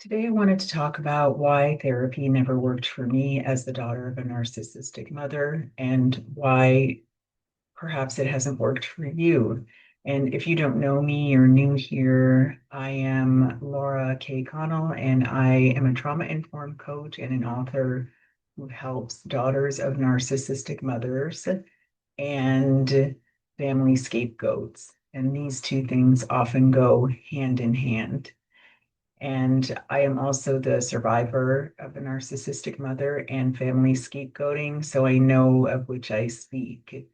Today, I wanted to talk about why therapy never worked for me as the daughter of a narcissistic mother and why perhaps it hasn't worked for you. And if you don't know me, you're new here. I am Laura K. Connell, and I am a trauma informed coach and an author who helps daughters of narcissistic mothers and family scapegoats. And these two things often go hand in hand. And I am also the survivor of a narcissistic mother and family scapegoating, so I know of which I speak.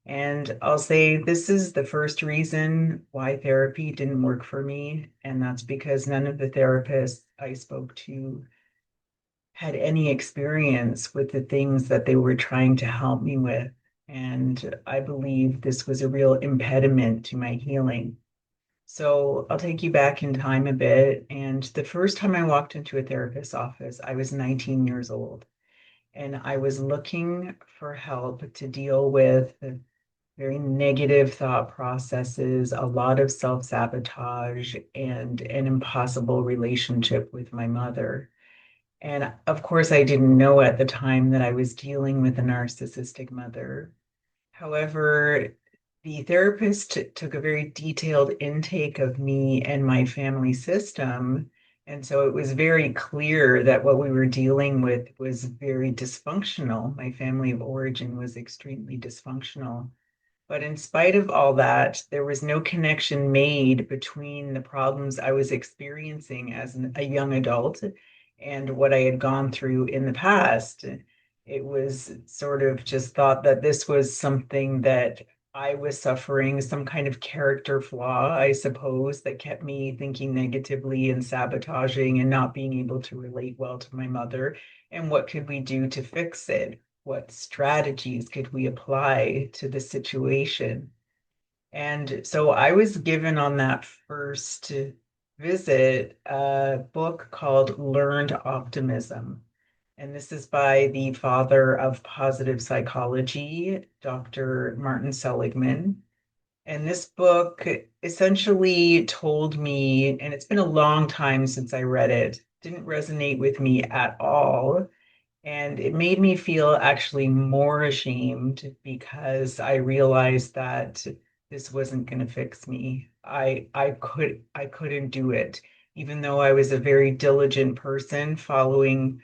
And I'll say this is the first reason why therapy didn't work for me. And that's because none of the therapists I spoke to had any experience with the things that they were trying to help me with. And I believe this was a real impediment to my healing. So I'll take you back in time a bit. And the first time I walked into a therapist's office, I was 19 years old. And I was looking for help to deal with very negative thought processes, a lot of self sabotage, and an impossible relationship with my mother. And of course, I didn't know at the time that I was dealing with a narcissistic mother. However, the therapist took a very detailed intake of me and my family system. And so it was very clear that what we were dealing with was very dysfunctional. My family of origin was extremely dysfunctional. But in spite of all that, there was no connection made between the problems I was experiencing as a young adult and what I had gone through in the past. It was sort of just thought that this was something that I was suffering, some kind of character flaw, I suppose, that kept me thinking negatively and sabotaging and not being able to relate well to my mother. And what could we do to fix it? What strategies could we apply to the situation? And so I was given on that first visit a book called Learned Optimism. And this is by the father of positive psychology, Dr. Martin Seligman. And this book essentially told me, and it's been a long time since I read it, didn't resonate with me at all. And it made me feel actually more ashamed because I realized that this wasn't going to fix me. I couldn't do it. Even though I was a very diligent person following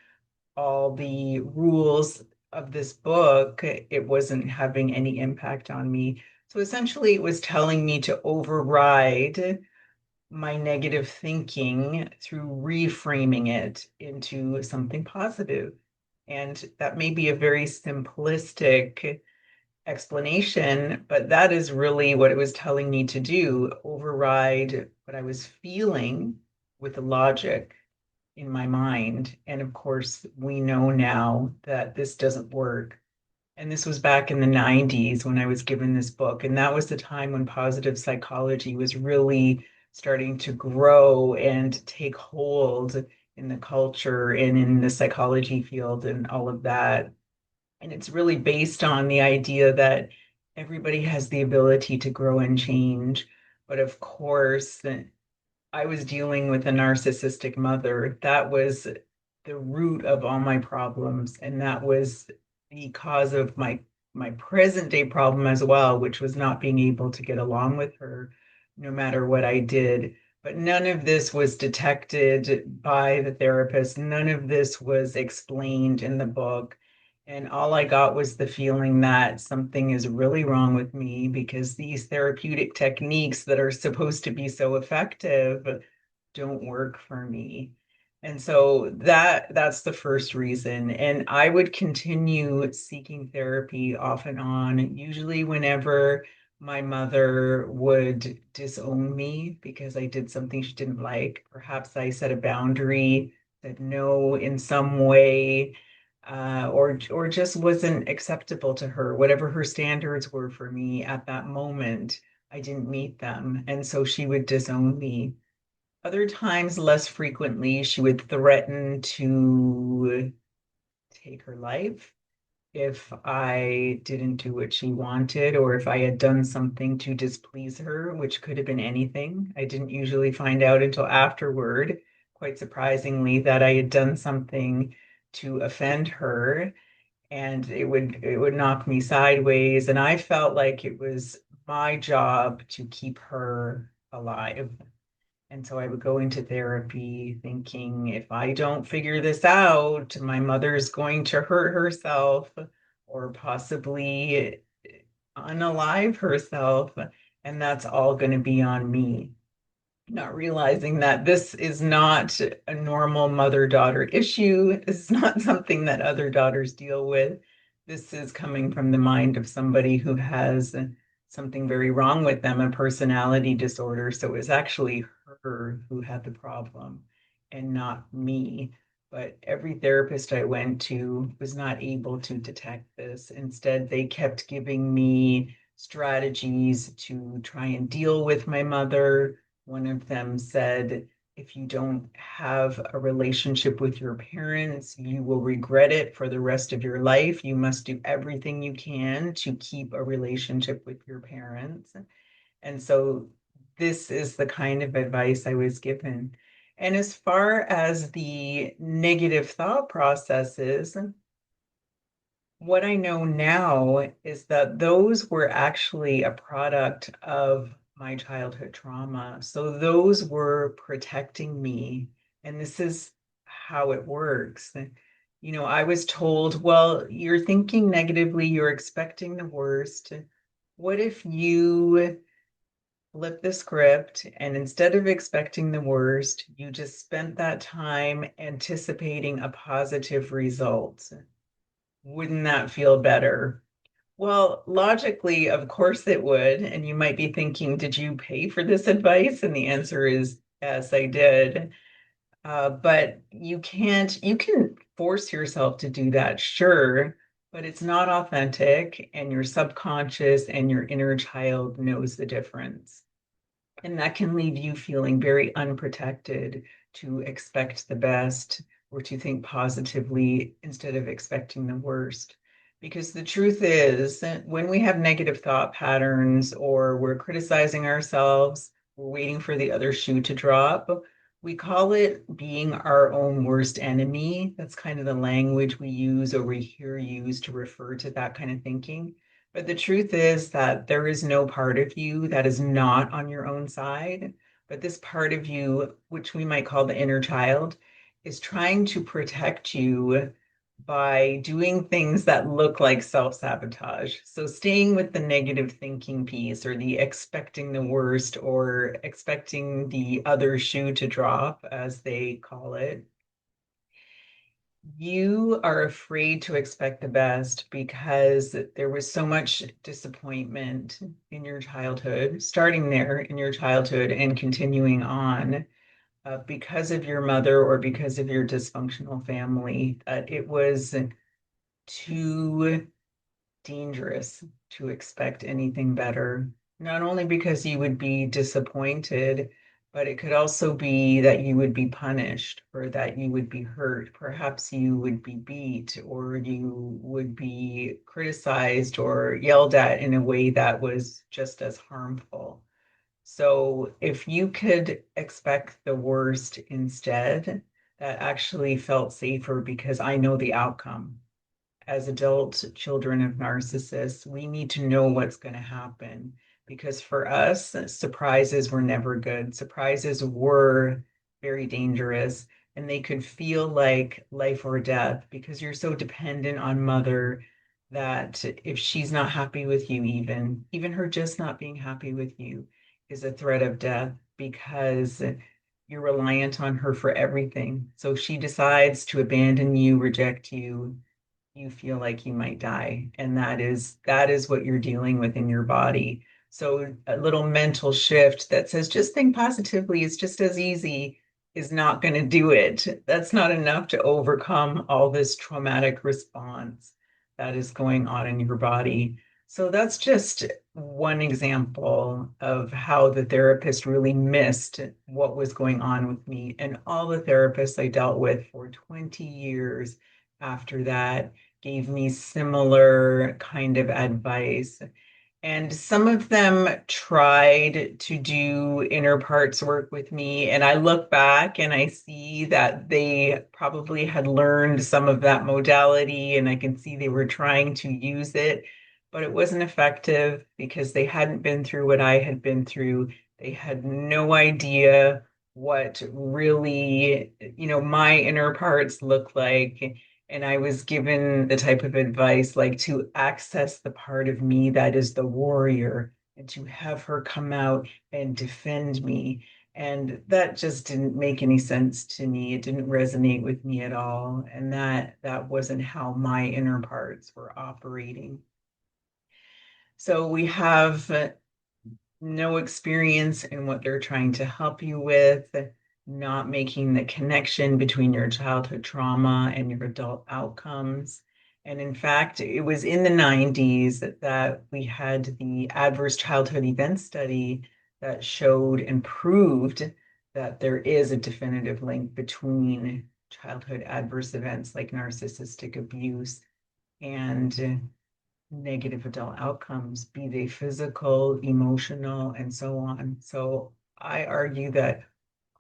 all the rules of this book, it wasn't having any impact on me. So essentially, it was telling me to override my negative thinking through reframing it into something positive. And that may be a very simplistic explanation, but that is really what it was telling me to do, override what I was feeling with the logic in my mind. And of course, we know now that this doesn't work. And this was back in the 90s when I was given this book. And that was the time when positive psychology was really starting to grow and take hold in the culture and in the psychology field and all of that. And it's really based on the idea that everybody has the ability to grow and change. But of course, I was dealing with a narcissistic mother. That was the root of all my problems, and that was the cause of my present day problem as well, which was not being able to get along with her no matter what I did. But none of this was detected by the therapist. None of this was explained in the book. And all I got was the feeling that something is really wrong with me because these therapeutic techniques that are supposed to be so effective don't work for me. And so that's the first reason. And I would continue seeking therapy off and on, usually whenever my mother would disown me because I did something she didn't like. Perhaps I set a boundary, said no in some way, or just wasn't acceptable to her. Whatever her standards were for me at that moment, I didn't meet them, and so she would disown me. Other times, less frequently, she would threaten to take her life if I didn't do what she wanted or if I had done something to displease her, which could have been anything. I didn't usually find out until afterward quite surprisingly, that I had done something to offend her, and it would knock me sideways. And I felt like it was my job to keep her alive. And so I would go into therapy thinking, if I don't figure this out, my mother's going to hurt herself or possibly unalive herself, and that's all going to be on me. Not realizing that this is not a normal mother-daughter issue. It's not something that other daughters deal with. This is coming from the mind of somebody who has something very wrong with them, a personality disorder. So it's actually her who had the problem and not me. But every therapist I went to was not able to detect this. Instead, they kept giving me strategies to try and deal with my mother. One of them said, if you don't have a relationship with your parents, you will regret it for the rest of your life. You must do everything you can to keep a relationship with your parents. And so this is the kind of advice I was given. And as far as the negative thought processes, what I know now is that those were actually a product of my childhood trauma. So those were protecting me. And this is how it works. I was told, well, you're thinking negatively, you're expecting the worst. What if you flip the script and instead of expecting the worst, you just spent that time anticipating a positive result? Wouldn't that feel better? Well, logically, of course it would. And you might be thinking, did you pay for this advice? And the answer is yes, I did. But you can force yourself to do that, sure, but it's not authentic. And your subconscious and your inner child knows the difference. And that can leave you feeling very unprotected to expect the best or to think positively instead of expecting the worst. Because the truth is that when we have negative thought patterns or we're criticizing ourselves, we're waiting for the other shoe to drop, we call it being our own worst enemy. That's kind of the language we use or we hear used to refer to that kind of thinking. But the truth is that there is no part of you that is not on your own side. But this part of you, which we might call the inner child, is trying to protect you by doing things that look like self-sabotage. So staying with the negative thinking piece or the expecting the worst or expecting the other shoe to drop, as they call it, you are afraid to expect the best because there was so much disappointment in your childhood, starting there in your childhood and continuing on because of your mother or because of your dysfunctional family, that it was too dangerous to expect anything better, not only because you would be disappointed, but it could also be that you would be punished or that you would be hurt. Perhaps you would be beat or you would be criticized or yelled at in a way that was just as harmful. So if you could expect the worst instead, that actually felt safer because I know the outcome. As adult children of narcissists, we need to know what's going to happen because for us, surprises were never good. Surprises were very dangerous and they could feel like life or death because you're so dependent on mother that if she's not happy with you, even her just not being happy with you is a threat of death because you're reliant on her for everything. So if she decides to abandon you, reject you, you feel like you might die, and that is what you're dealing with in your body. So a little mental shift that says just think positively, it's just as easy, is not going to do it. That's not enough to overcome all this traumatic response that is going on in your body. So that's just one example of how the therapist really missed what was going on with me, and all the therapists I dealt with for 20 years after that gave me similar kind of advice. And some of them tried to do inner parts work with me. And I look back and I see that they probably had learned some of that modality, and I can see they were trying to use it, but it wasn't effective because they hadn't been through what I had been through. They had no idea what really, my inner parts look like. And I was given the type of advice like to access the part of me that is the warrior and to have her come out and defend me. And that just didn't make any sense to me. It didn't resonate with me at all. And that wasn't how my inner parts were operating. So we have no experience in what they're trying to help you with, not making the connection between your childhood trauma and your adult outcomes. And in fact, it was in the 90s that we had the adverse childhood event study that showed and proved that there is a definitive link between childhood adverse events like narcissistic abuse and negative adult outcomes, be they physical, emotional, and so on. So I argue that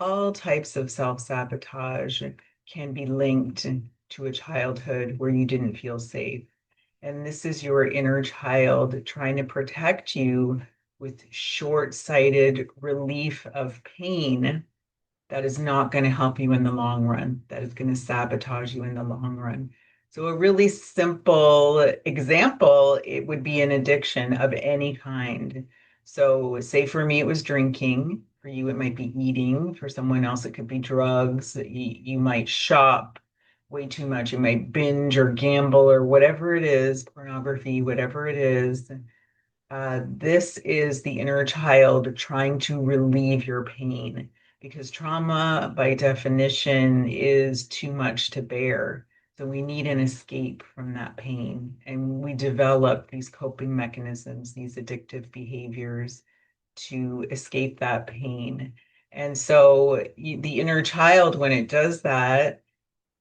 all types of self-sabotage can be linked to a childhood where you didn't feel safe. And this is your inner child trying to protect you with short-sighted relief of pain that is not going to help you in the long run, that is going to sabotage you in the long run. So, a really simple example, it would be an addiction of any kind. So, say for me, it was drinking. For you, it might be eating. For someone else, it could be drugs. You might shop way too much. You might binge or gamble or whatever it is, pornography, whatever it is. This is the inner child trying to relieve your pain because trauma, by definition, is too much to bear. So we need an escape from that pain. And we develop these coping mechanisms, these addictive behaviors to escape that pain. And so the inner child, when it does that,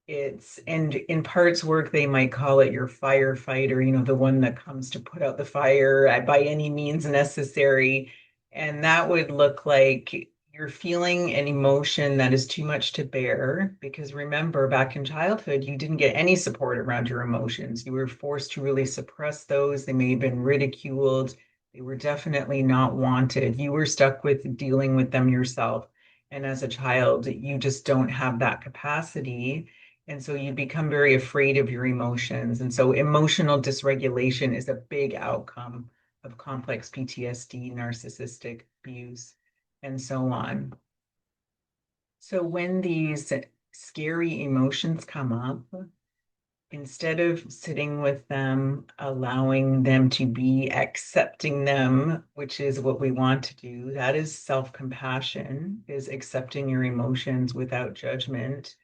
and in parts work, they might call it your firefighter, the one that comes to put out the fire by any means necessary. And that would look like you're feeling an emotion that is too much to bear. Because remember, back in childhood, you didn't get any support around your emotions. You were forced to really suppress those. They may have been ridiculed. They were definitely not wanted. You were stuck with dealing with them yourself. And as a child, you just don't have that capacity. And so you become very afraid of your emotions. And so emotional dysregulation is a big outcome of complex PTSD, narcissistic abuse, and so on. So when these scary emotions come up, instead of sitting with them, allowing them to be, accepting them, which is what we want to do, that is self-compassion, is accepting your emotions without judgment.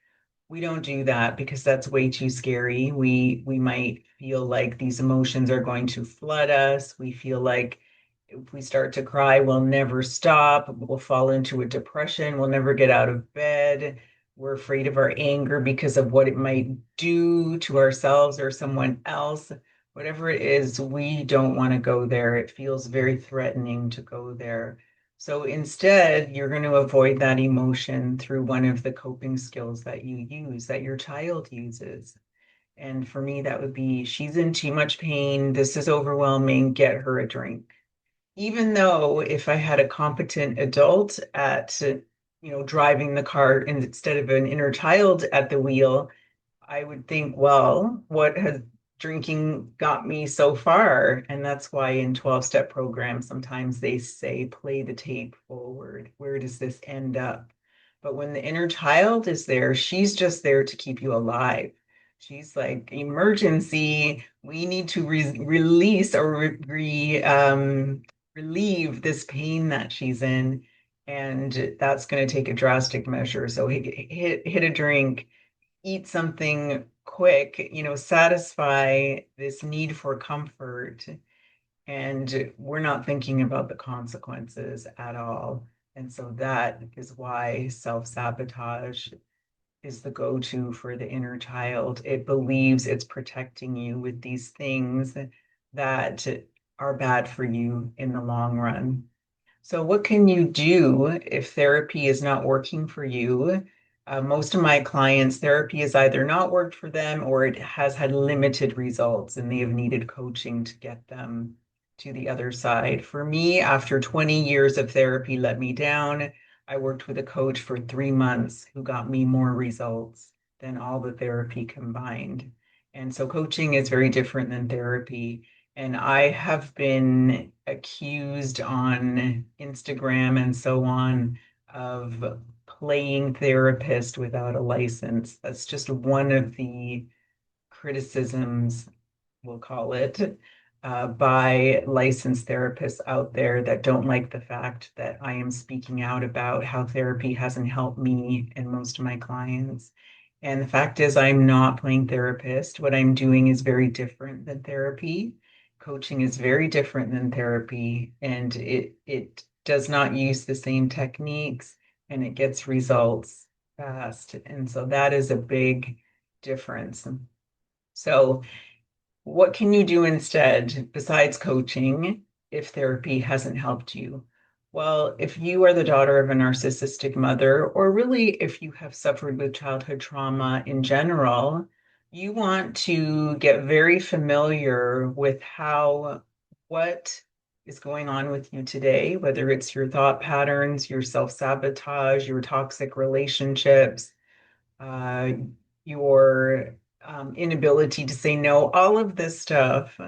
We don't do that because that's way too scary. We might feel like these emotions are going to flood us. We feel like if we start to cry, we'll never stop. We'll fall into a depression. We'll never get out of bed. We're afraid of our anger because of what it might do to ourselves or someone else. Whatever it is, we don't want to go there. It feels very threatening to go there. So instead, you're going to avoid that emotion through one of the coping skills that you use, that your child uses. And for me, that would be she's in too much pain. This is overwhelming. Get her a drink. Even though if I had a competent adult at, driving the car instead of an inner child at the wheel, I would think, well, what has drinking got me so far? And that's why in 12-step programs, sometimes they say, play the tape forward. Where does this end up? But when the inner child is there, she's just there to keep you alive. She's like, emergency, we need to release or relieve this pain that she's in. And that's going to take a drastic measure. So hit a drink, eat something quick, satisfy this need for comfort. And we're not thinking about the consequences at all. And so that is why self-sabotage is the go-to for the inner child. It believes it's protecting you with these things that are bad for you in the long run. So, what can you do if therapy is not working for you? Most of my clients, therapy has either not worked for them or it has had limited results and they have needed coaching to get them to the other side. For me, after 20 years of therapy let me down, I worked with a coach for 3 months who got me more results than all the therapy combined. And so, coaching is very different than therapy. And I have been accused on Instagram and so on of playing therapist without a license. That's just one of the criticisms, we'll call it, by licensed therapists out there that don't like the fact that I am speaking out about how therapy hasn't helped me and most of my clients. And the fact is, I'm not playing therapist. What I'm doing is very different than therapy. Coaching is very different than therapy, and it does not use the same techniques and it gets results fast. And so that is a big difference. So what can you do instead besides coaching if therapy hasn't helped you? Well, if you are the daughter of a narcissistic mother, or really if you have suffered with childhood trauma in general, you want to get very familiar with what is going on with you today, whether it's your thought patterns, your self-sabotage, your toxic relationships, uh, your inability to say no, all of this stuff.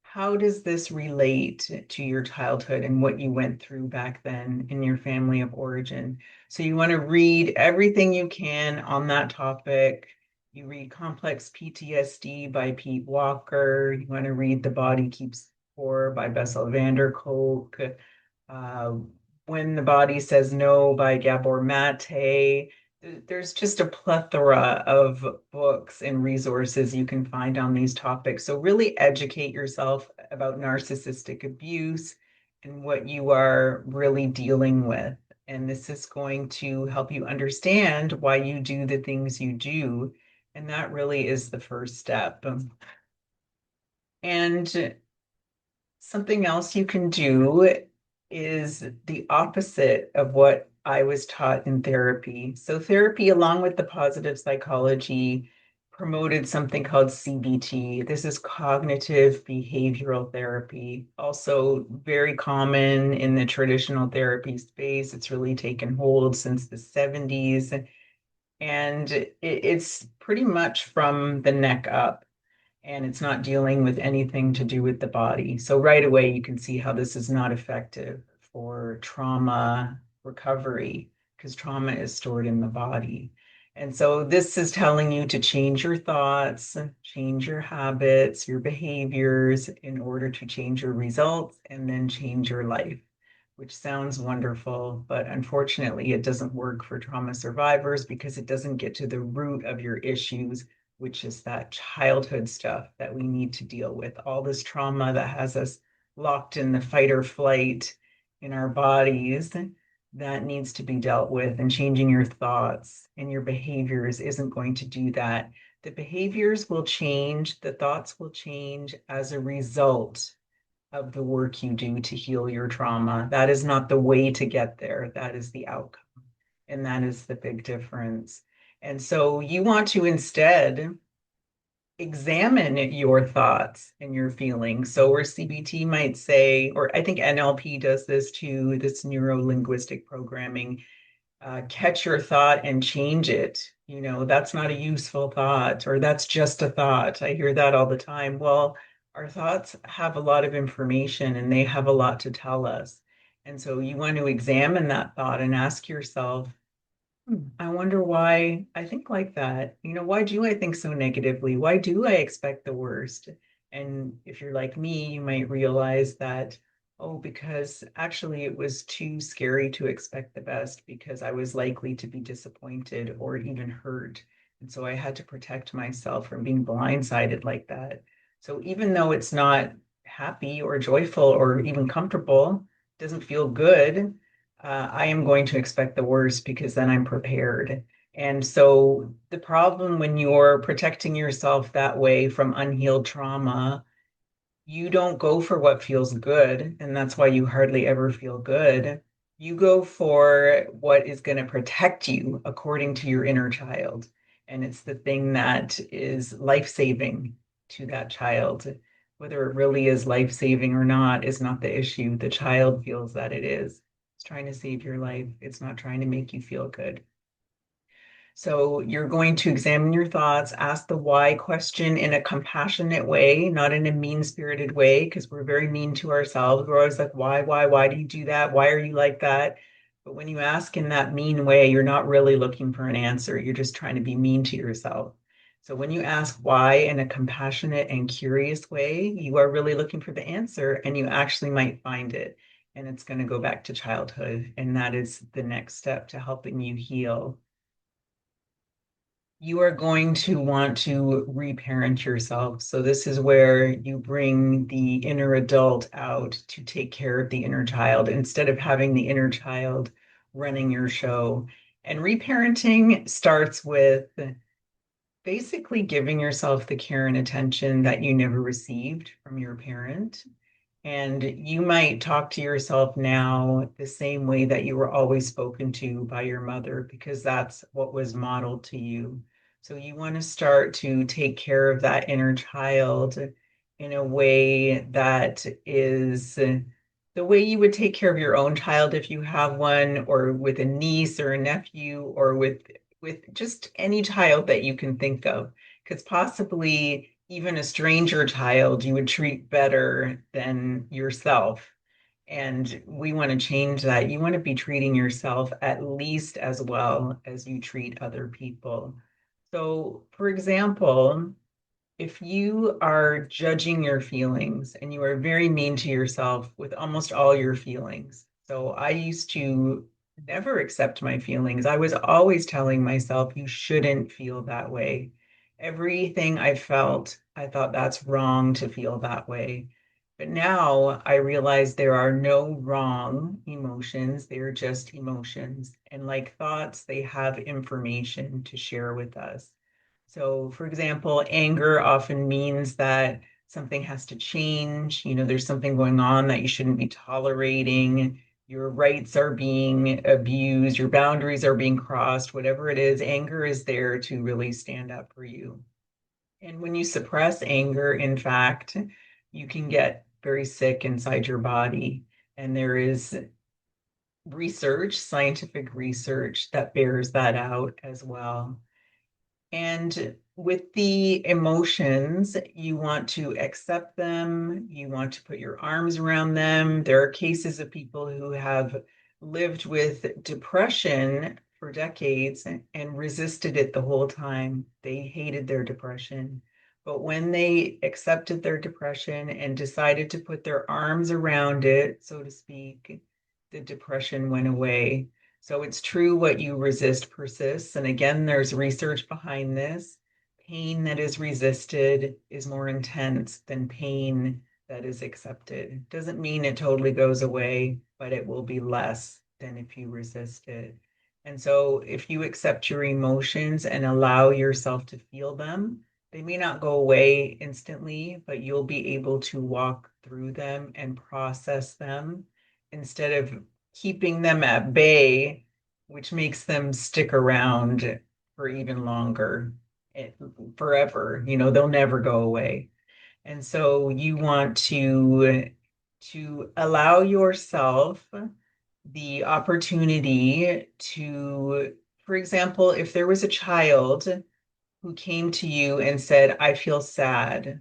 How does this relate to your childhood and what you went through back then in your family of origin? So you want to read everything you can on that topic. You read Complex PTSD by Pete Walker. You want to read The Body Keeps Score by Bessel van der Kolk. uh, When the Body Says No by Gabor Mate. There's just a plethora of books and resources you can find on these topics. So really educate yourself about narcissistic abuse and what you are really dealing with. And this is going to help you understand why you do the things you do. And that really is the first step. And something else you can do is the opposite of what I was taught in therapy. So, therapy, along with the positive psychology, promoted something called CBT. This is cognitive behavioral therapy, also very common in the traditional therapy space. It's really taken hold since the 70s, and it's pretty much from the neck up and it's not dealing with anything to do with the body. So right away, you can see how this is not effective for trauma recovery because trauma is stored in the body. And so this is telling you to change your thoughts, change your habits, your behaviors in order to change your results and then change your life, which sounds wonderful, but unfortunately, it doesn't work for trauma survivors because it doesn't get to the root of your issues, which is that childhood stuff that we need to deal with. All this trauma that has us locked in the fight or flight in our bodies that needs to be dealt with, and changing your thoughts and your behaviors isn't going to do that. The behaviors will change, the thoughts will change as a result of the work you do to heal your trauma. That is not the way to get there. That is the outcome. And that is the big difference. And so you want to instead examine your thoughts and your feelings. So, where CBT might say, or I think NLP does this too, this neuro linguistic programming, catch your thought and change it. That's not a useful thought, or that's just a thought. I hear that all the time. Well, our thoughts have a lot of information and they have a lot to tell us. And so you want to examine that thought and ask yourself, I wonder why I think like that. Why do I think so negatively? Why do I expect the worst? And if you're like me, you might realize that, oh, because actually it was too scary to expect the best because I was likely to be disappointed or even hurt. And so I had to protect myself from being blindsided like that. So even though it's not happy or joyful or even comfortable, doesn't feel good, I am going to expect the worst because then I'm prepared. And so the problem when you're protecting yourself that way from unhealed trauma You don't go for what feels good, and that's why you hardly ever feel good. You go for what is going to protect you according to your inner child. And it's the thing that is life-saving to that child. Whether it really is life-saving or not is not the issue. The child feels that it is. It's trying to save your life. It's not trying to make you feel good. So you're going to examine your thoughts, ask the why question in a compassionate way, not in a mean-spirited way, because we're very mean to ourselves. We're always like, why do you do that? Why are you like that? But when you ask in that mean way, you're not really looking for an answer. You're just trying to be mean to yourself. So when you ask why in a compassionate and curious way, you are really looking for the answer and you actually might find it. And it's going to go back to childhood. And that is the next step to helping you heal. You are going to want to reparent yourself. So this is where you bring the inner adult out to take care of the inner child instead of having the inner child running your show. And reparenting starts with basically giving yourself the care and attention that you never received from your parent. And you might talk to yourself now the same way that you were always spoken to by your mother, because that's what was modeled to you. So you want to start to take care of that inner child in a way that is the way you would take care of your own child if you have one, or with a niece or a nephew, or with just any child that you can think of. Because possibly even a stranger child you would treat better than yourself. And we want to change that. You want to be treating yourself at least as well as you treat other people. So, for example, if you are judging your feelings and you are very mean to yourself with almost all your feelings. So I used to never accept my feelings. I was always telling myself, you shouldn't feel that way. Everything I felt, I thought that's wrong to feel that way. But now I realize there are no wrong emotions. They're just emotions. And like thoughts, they have information to share with us. So, for example, anger often means that something has to change. There's something going on that you shouldn't be tolerating. Your rights are being abused, your boundaries are being crossed, whatever it is, anger is there to really stand up for you. And when you suppress anger, in fact, you can get very sick inside your body. And there is research, scientific research, that bears that out as well. And with the emotions, you want to accept them, you want to put your arms around them. There are cases of people who have lived with depression for decades and resisted it the whole time. They hated their depression. But when they accepted their depression and decided to put their arms around it, so to speak, the depression went away. So it's true, what you resist persists. And again, there's research behind this. Pain that is resisted is more intense than pain that is accepted. Doesn't mean it totally goes away, but it will be less than if you resist it. And so if you accept your emotions and allow yourself to feel them, they may not go away instantly, but you'll be able to walk through them and process them instead of keeping them at bay, which makes them stick around for even longer, eh, forever. They'll never go away. And so you want to allow yourself the opportunity to, for example, if there was a child who came to you and said, I feel sad,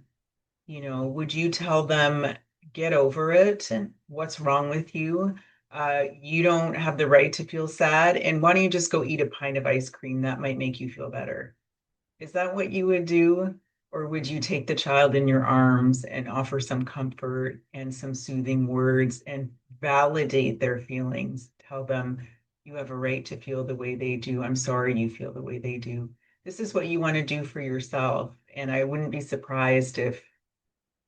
would you tell them, get over it? What's wrong with you? You don't have the right to feel sad. And why don't you just go eat a pint of ice cream? That might make you feel better. Is that what you would do? Or would you take the child in your arms and offer some comfort and some soothing words and validate their feelings? Tell them you have a right to feel the way they do. I'm sorry you feel the way they do. This is what you want to do for yourself. And I wouldn't be surprised if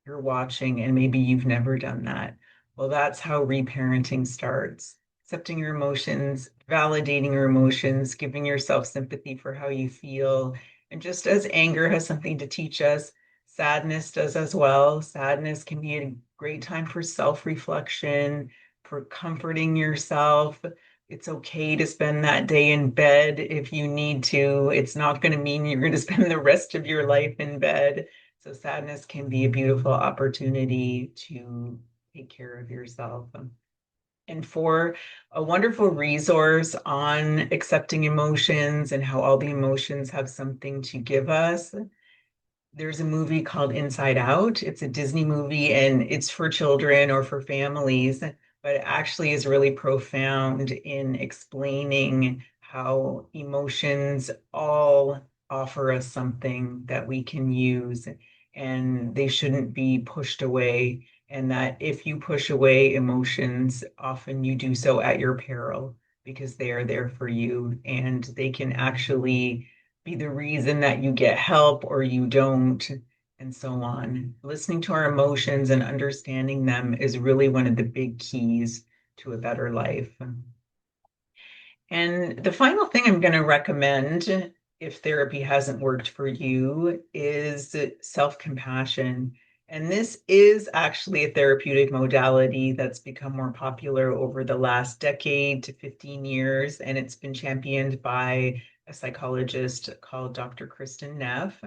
you're watching and maybe you've never done that. Well, that's how reparenting starts. Accepting your emotions, validating your emotions, giving yourself sympathy for how you feel. And just as anger has something to teach us, Sadness does as well. Sadness can be a great time for self-reflection, for comforting yourself. It's okay to spend that day in bed if you need to. It's not going to mean you're going to spend the rest of your life in bed. So sadness can be a beautiful opportunity to take care of yourself. And for a wonderful resource on accepting emotions and how all the emotions have something to give us, there's a movie called Inside Out. It's a Disney movie and it's for children or for families, but it actually is really profound in explaining how emotions all offer us something that we can use and they shouldn't be pushed away. And that if you push away emotions, often you do so at your peril because they are there for you and they can actually be the reason that you get help or you don't, and so on. Listening to our emotions and understanding them is really one of the big keys to a better life. And the final thing I'm going to recommend, if therapy hasn't worked for you, is self-compassion. And this is actually a therapeutic modality that's become more popular over the last decade to 15 years, and it's been championed by a psychologist called Dr. Kristen Neff.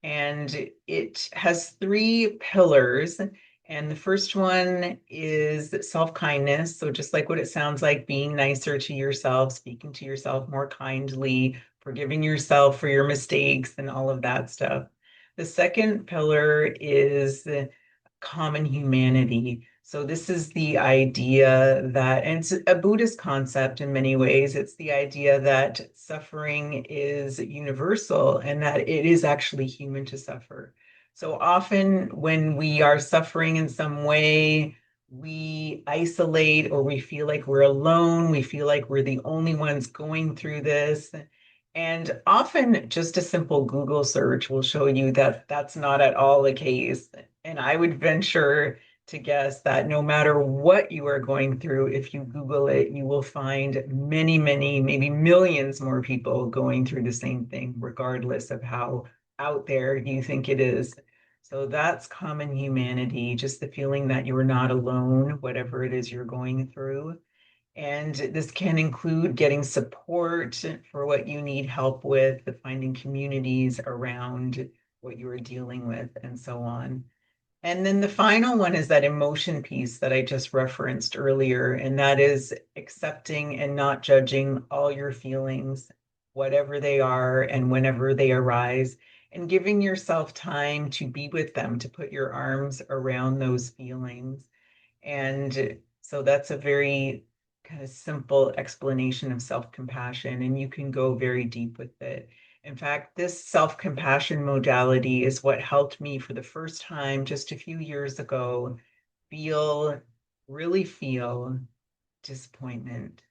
And it has three pillars. And the first one is self-kindness. So just like what it sounds like, being nicer to yourself, speaking to yourself more kindly, forgiving yourself for your mistakes and all of that stuff. The second pillar is common humanity. So this is the idea that, and it's a Buddhist concept in many ways. It's the idea that suffering is universal and that it is actually human to suffer. So often when we are suffering in some way, we isolate or we feel like we're alone. We feel like we're the only ones going through this. And often just a simple Google search will show you that that's not at all the case. And I would venture to guess that no matter what you are going through, if you Google it, you will find many, many, maybe millions more people going through the same thing, regardless of how out there you think it is. So that's common humanity, just the feeling that you're not alone, whatever it is you're going through. And this can include getting support for what you need help with, finding communities around what you are dealing with, and so on. And then the final one is that emotion piece that I just referenced earlier, and that is accepting and not judging all your feelings, whatever they are and whenever they arise, and giving yourself time to be with them, to put your arms around those feelings. And so that's a very kind of simple explanation of self-compassion, and you can go very deep with it. In fact, this self-compassion modality is what helped me for the first time just a few years ago feel, really feel disappointment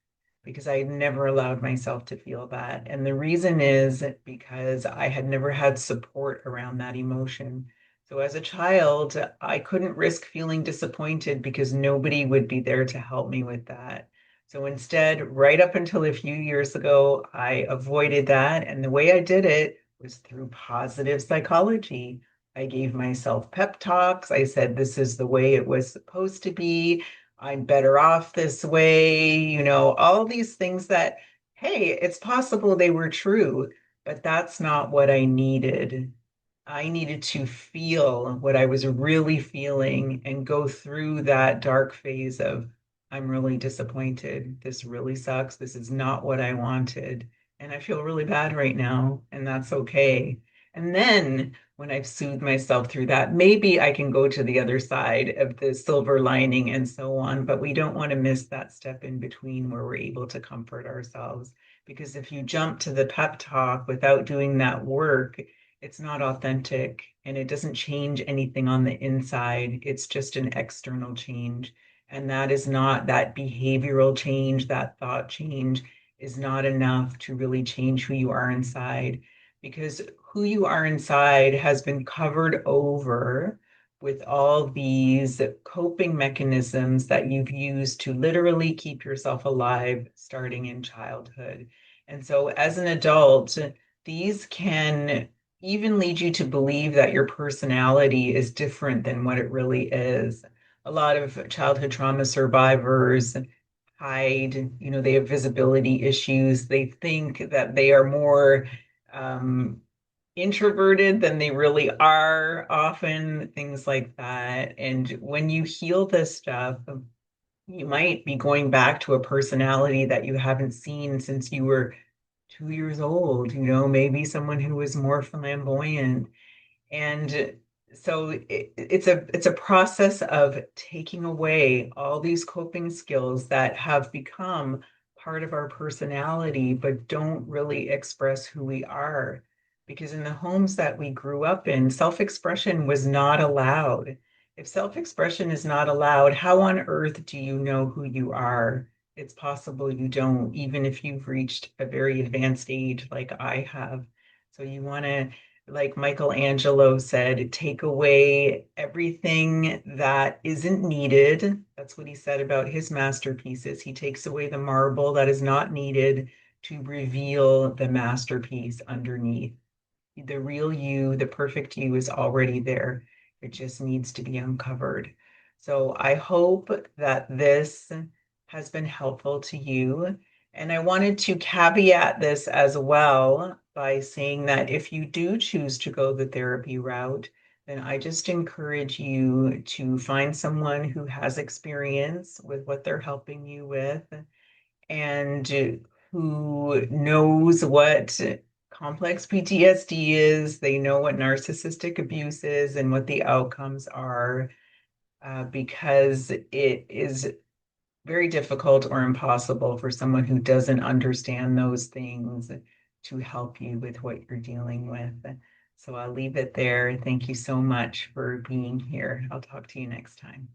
because I had never allowed myself to feel that. And the reason is because I had never had support around that emotion. So as a child, I couldn't risk feeling disappointed because nobody would be there to help me with that. So instead, right up until a few years ago, I avoided that. And the way I did it was through positive psychology. I gave myself pep talks. I said, this is the way it was supposed to be. I'm better off this way, all these things that, hey, it's possible they were true, but that's not what I needed. I needed to feel what I was really feeling and go through that dark phase of, I'm really disappointed. This really sucks. This is not what I wanted. And I feel really bad right now, and that's okay. And then when I've soothed myself through that, maybe I can go to the other side of the silver lining and so on. But we don't want to miss that step in between where we're able to comfort ourselves. Because if you jump to the pep talk without doing that work, it's not authentic and it doesn't change anything on the inside. It's just an external change. And that is not that behavioral change, that thought change is not enough to really change who you are inside because who you are inside has been covered over with all these coping mechanisms that you've used to literally keep yourself alive starting in childhood. And so as an adult, these can even lead you to believe that your personality is different than what it really is. A lot of childhood trauma survivors hide, they have visibility issues. They think that they are more um, introverted than they really are, often, things like that. And when you heal this stuff, you might be going back to a personality that you haven't seen since you were 2 years old, maybe someone who was more flamboyant. And so it's a process of taking away all these coping skills that have become part of our personality, but don't really express who we are. Because in the homes that we grew up in, self-expression was not allowed. If self-expression is not allowed, how on earth do you know who you are? It's possible you don't, even if you've reached a very advanced age like I have. So you want to, like Michelangelo said, take away everything that isn't needed. That's what he said about his masterpieces. He takes away the marble that is not needed to reveal the masterpiece underneath. The real you, the perfect you is already there. It just needs to be uncovered. So I hope that this has been helpful to you. And I wanted to caveat this as well by saying that if you do choose to go the therapy route, then I just encourage you to find someone who has experience with what they're helping you with and who knows what complex PTSD is. They know what narcissistic abuse is and what the outcomes are, because it is very difficult or impossible for someone who doesn't understand those things to help you with what you're dealing with. So I'll leave it there. Thank you so much for being here. I'll talk to you next time.